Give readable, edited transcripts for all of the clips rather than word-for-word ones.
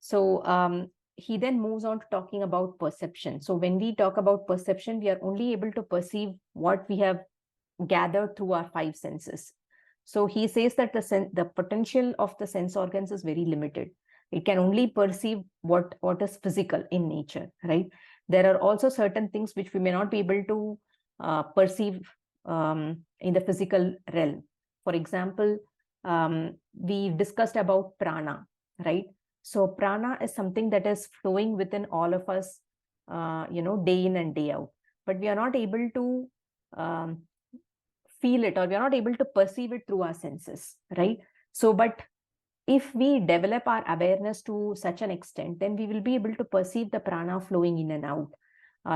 So he then moves on to talking about perception. So when we talk about perception, we are only able to perceive what we have gathered through our five senses. So he says that the potential of the sense organs is very limited. It can only perceive what is physical in nature, right? There are also certain things which we may not be able to perceive in the physical realm. For example, we discussed about prana, right? So prana is something that is flowing within all of us, day in and day out. But we are not able to feel it, or we are not able to perceive it through our senses, right? So, but if we develop our awareness to such an extent, then we will be able to perceive the prana flowing in and out,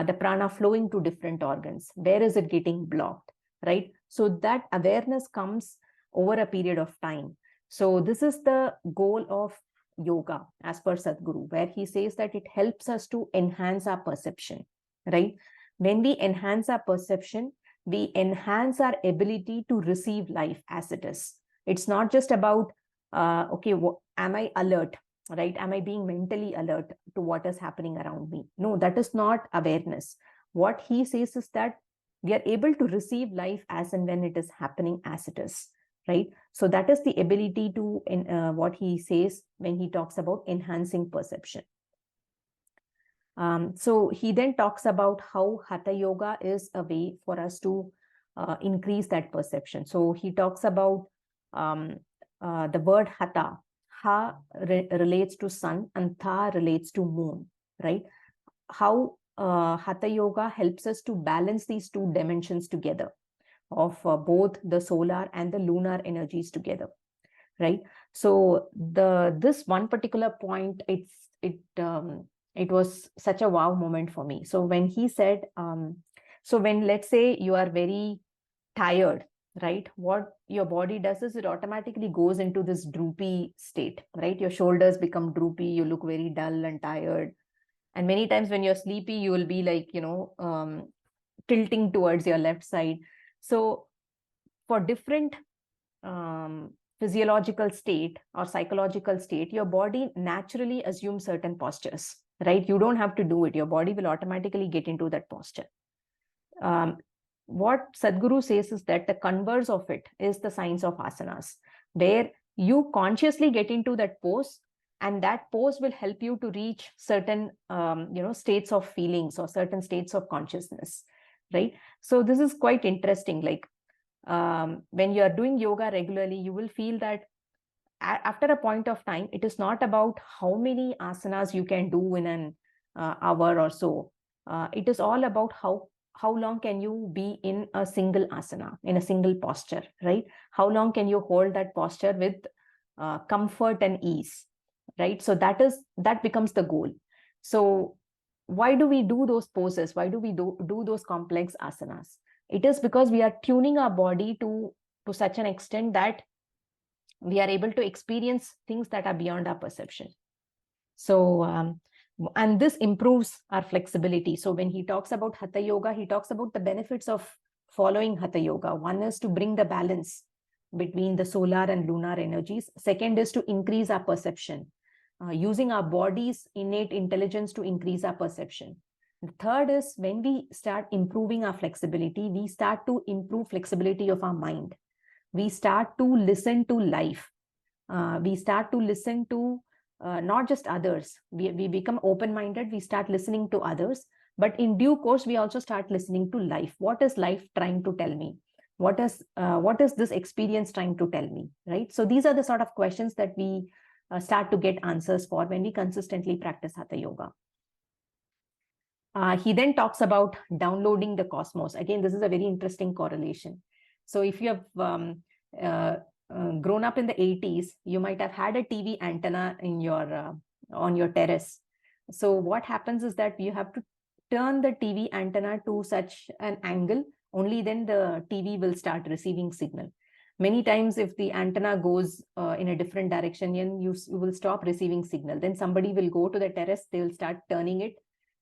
the prana flowing to different organs. Where is it getting blocked, right? So that awareness comes over a period of time. So this is the goal of yoga as per Sadhguru, where he says that it helps us to enhance our perception, right? When we enhance our perception, we enhance our ability to receive life as it is. It's not just about okay, am I alert, right? Am I being mentally alert to what is happening around me? No, that is not awareness. What he says is that we are able to receive life as and when it is happening as it is, right? So that is the ability to, what he says when he talks about enhancing perception. So he then talks about how Hatha Yoga is a way for us to increase that perception. So he talks about the word Hatha. Ha relates to sun and Tha relates to moon, right? How Hatha Yoga helps us to balance these two dimensions together of both the solar and the lunar energies together, right? So this one particular point, it was such a wow moment for me. So when he said, so when, let's say, you are very tired, right, what your body does is it automatically goes into this droopy state, right? Your shoulders become droopy, you look very dull and tired, and many times when you're sleepy, you will be like, tilting towards your left side. So for different physiological state or psychological state, your body naturally assumes certain postures, right? You don't have to do it. Your body will automatically get into that posture. What Sadhguru says is that the converse of it is the science of asanas, where you consciously get into that pose, and that pose will help you to reach certain states of feelings or certain states of consciousness, right? So this is quite interesting. Like when you are doing yoga regularly, you will feel that after a point of time, it is not about how many asanas you can do in an hour or so. It is all about how long can you be in a single asana, in a single posture, right? How long can you hold that posture with comfort and ease, right? So that becomes the goal. So why do we do those poses? Why do we do those complex asanas? It is because we are tuning our body to such an extent that we are able to experience things that are beyond our perception. So, and this improves our flexibility. So when he talks about Hatha Yoga, he talks about the benefits of following Hatha Yoga. One is to bring the balance between the solar and lunar energies. Second is to increase our perception, using our body's innate intelligence to increase our perception. The third is when we start improving our flexibility, we start to improve flexibility of our mind. We start to listen to life. We start to listen to not just others. We become open-minded. We start listening to others. But in due course, we also start listening to life. What is life trying to tell me? What is this experience trying to tell me? Right? So these are the sort of questions that we start to get answers for when we consistently practice Hatha Yoga. He then talks about downloading the cosmos. Again, this is a very interesting correlation. So if you have grown up in the 80s, you might have had a TV antenna in your on your terrace. So what happens is that you have to turn the TV antenna to such an angle, only then the TV will start receiving signal. Many times if the antenna goes in a different direction, you will stop receiving signal. Then somebody will go to the terrace, they will start turning it,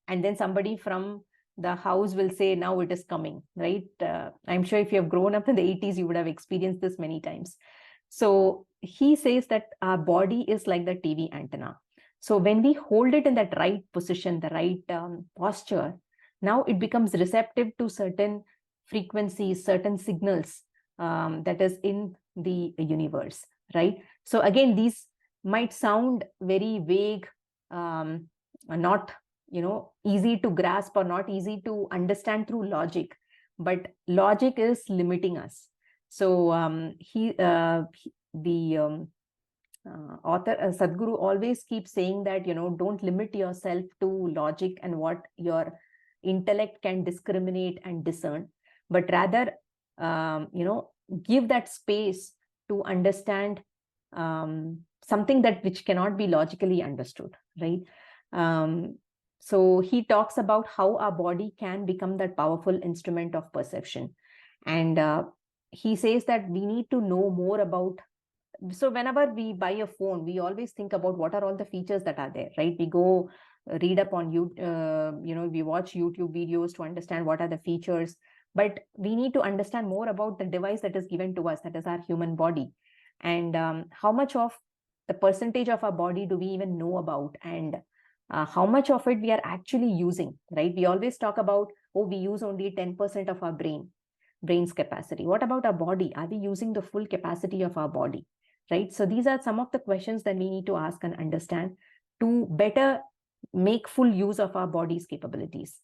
and then somebody from the house will say, now it is coming, right? I'm sure if you have grown up in the 80s, you would have experienced this many times. So he says that our body is like the TV antenna. So when we hold it in that right position, the right posture, now it becomes receptive to certain frequencies, certain signals that is in the universe, right? So again, these might sound very vague, not easy to grasp or not easy to understand through logic, but logic is limiting us. So the author Sadhguru always keeps saying that, don't limit yourself to logic and what your intellect can discriminate and discern, but rather give that space to understand something that which cannot be logically understood, right? So he talks about how our body can become that powerful instrument of perception, and he says that we need to know more about. So whenever we buy a phone, we always think about what are all the features that are there, right? We go read up on you, we watch YouTube videos to understand what are the features, but we need to understand more about the device that is given to us, that is our human body, and how much of the percentage of our body do we even know about, and how much of it we are actually using, right? We always talk about, oh, we use only 10% of our brain's capacity. What about our body? Are we using the full capacity of our body, right? So these are some of the questions that we need to ask and understand to better make full use of our body's capabilities.